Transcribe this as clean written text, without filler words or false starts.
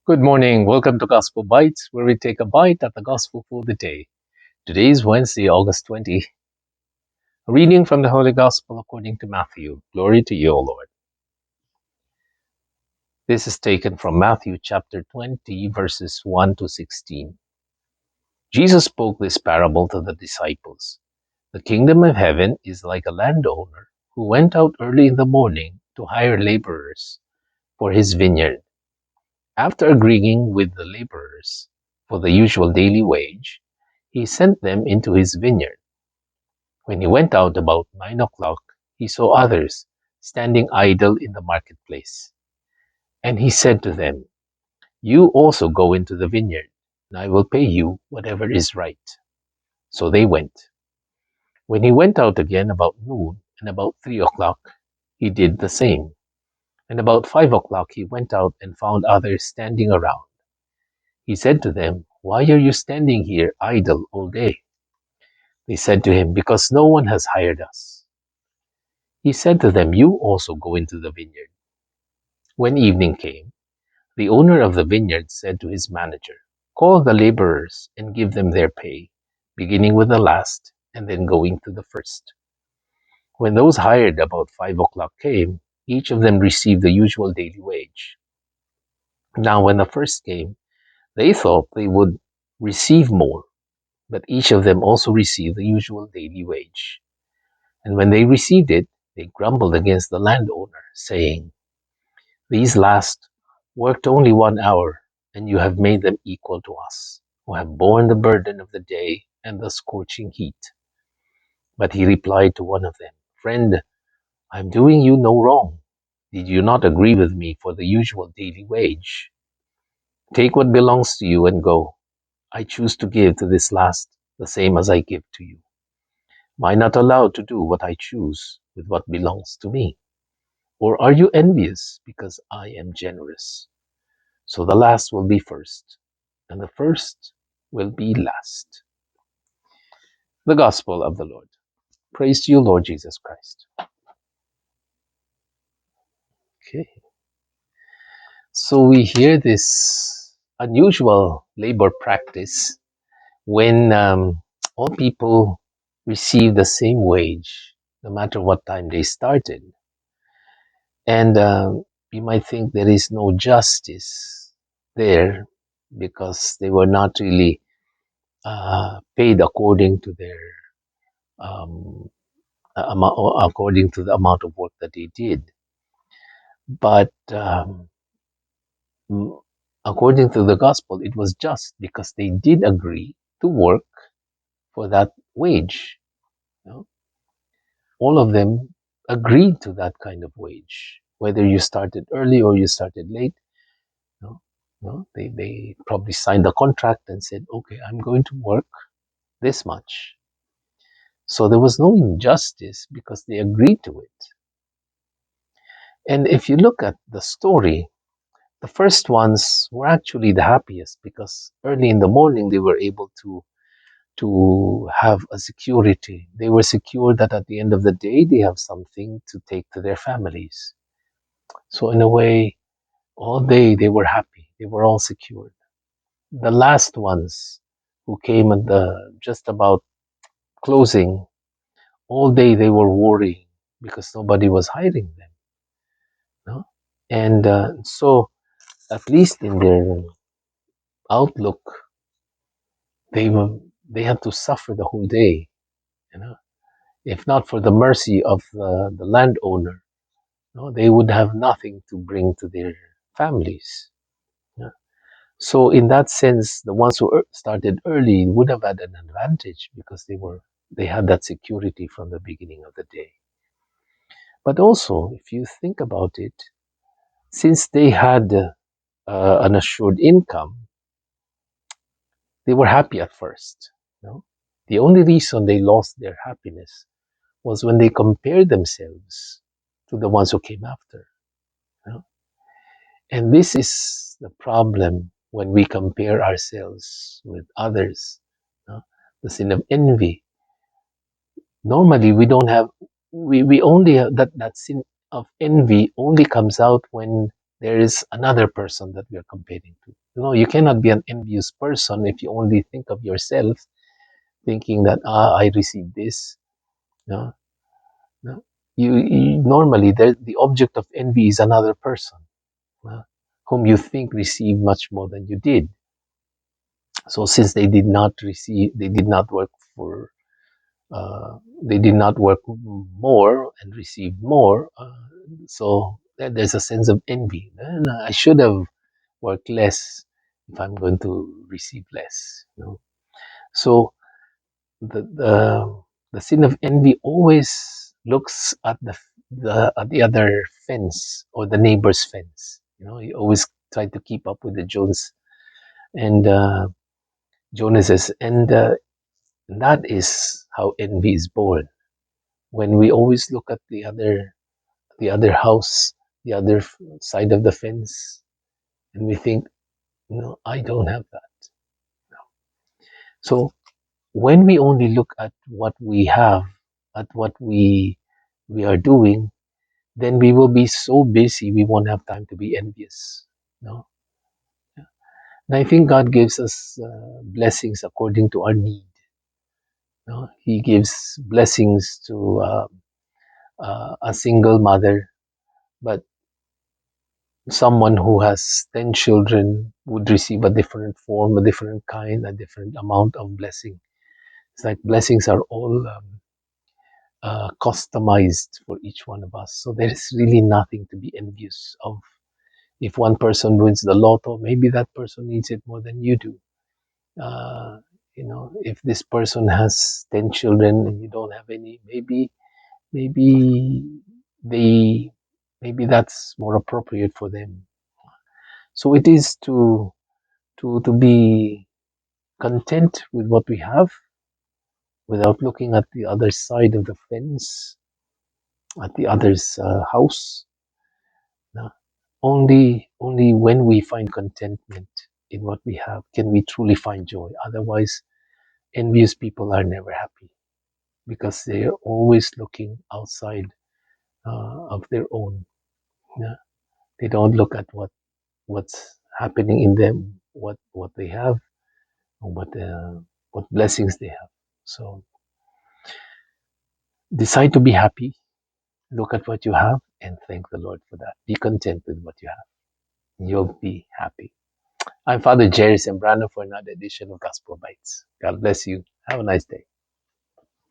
Good morning. Welcome to Gospel Bytes, where we take a bite at the gospel for the day. Today is Wednesday, August 20. A reading from the Holy Gospel according to Matthew. Glory to you, O Lord. This is taken from Matthew chapter 20, verses 1 to 16. Jesus spoke this parable to the disciples. The kingdom of heaven is like a landowner who went out early in the morning to hire laborers for his vineyard. After agreeing with the laborers for the usual daily wage, he sent them into his vineyard. When he went out about 9 o'clock, he saw others standing idle in the marketplace. And he said to them, "You also go into the vineyard, and I will pay you whatever is right." So they went. When he went out again about noon and about 3 o'clock, he did the same. And about 5 o'clock he went out and found others standing around. He said to them, "Why are you standing here idle all day?" They said to him, "Because no one has hired us." He said to them, "You also go into the vineyard." When evening came, the owner of the vineyard said to his manager, "Call the laborers and give them their pay, beginning with the last and then going to the first." When those hired about 5 o'clock came, each of them received the usual daily wage. Now when the first came, they thought they would receive more, but each of them also received the usual daily wage. And when they received it, they grumbled against the landowner, saying, "These last worked only 1 hour, and you have made them equal to us, who have borne the burden of the day and the scorching heat." But he replied to one of them, "Friend, I am doing you no wrong. Did you not agree with me for the usual daily wage? Take what belongs to you and go. I choose to give to this last the same as I give to you. Am I not allowed to do what I choose with what belongs to me? Or are you envious because I am generous?" So the last will be first, and the first will be last. The Gospel of the Lord. Praise to you, Lord Jesus Christ. Okay, so we hear this unusual labor practice when all people receive the same wage, no matter what time they started. And you might think there is no justice there because they were not really paid according to their um, according to the amount of work that they did. But mm, according to the gospel, it was just because they did agree to work for that wage. You know? All of them agreed to that kind of wage, whether you started early or you started late. No, no, they probably signed the contract and said, "Okay, I'm going to work this much." So there was no injustice because they agreed to it. And if you look at the story, the first ones were actually the happiest because early in the morning they were able to have a security. They were secure that at the end of the day they have something to take to their families. So in a way, all day they were happy. They were all secured. The last ones who came at the just about closing, all day they were worrying because nobody was hiring them. No? And so at least in their outlook, they were they had to suffer the whole day. You know, if not for the mercy of the landowner, no, they would have nothing to bring to their families. Yeah. So in that sense, the ones who started early would have had an advantage because they had that security from the beginning of the day. But also, if you think about it, since they had an assured income, they were happy at first. You know? The only reason they lost their happiness was when they compared themselves to the ones who came after. You know? And this is the problem when we compare ourselves with others. You know? The sin of envy. Normally, we don't have, we only have that sin of envy only comes out when there is another person that we are comparing to. You cannot be an envious person if you only think of yourself, thinking that I received this. No, no. You normally the object of envy is another person, uh, whom you think received much more than you did. So since they did not work for, they did not work more and receive more. So there's a sense of envy. I should have worked less if I'm going to receive less. So the sin of envy always looks at the other fence or the neighbor's fence. You always try to keep up with the and Jonases, and that is how envy is born. When we always look at the other house, the other side of the fence, and we think, no, I don't have that. So when we only look at what we have, at what we are doing, then we will be so busy we won't have time to be envious. No, and I think God gives us blessings according to our need. No? He gives blessings to a single mother, but someone who has 10 children would receive a different form, a different kind, a different amount of blessing. It's like blessings are all customized for each one of us. So there is really nothing to be envious of. If one person wins the lotto, maybe that person needs it more than you do. Uh, if this person has 10 children and you don't have any, maybe they, maybe that's more appropriate for them. So it is to be content with what we have without looking at the other side of the fence, at the other's house. No. Only when we find contentment in what we have can we truly find joy. Otherwise, envious people are never happy because they are always looking outside of their own. Yeah? They don't look at what's happening in them, what they have, or what blessings they have. So decide to be happy. Look at what you have and thank the Lord for that. Be content with what you have. You'll be happy. I'm Father Jerry Sembrano for another edition of Gospel Bites. God bless you. Have a nice day.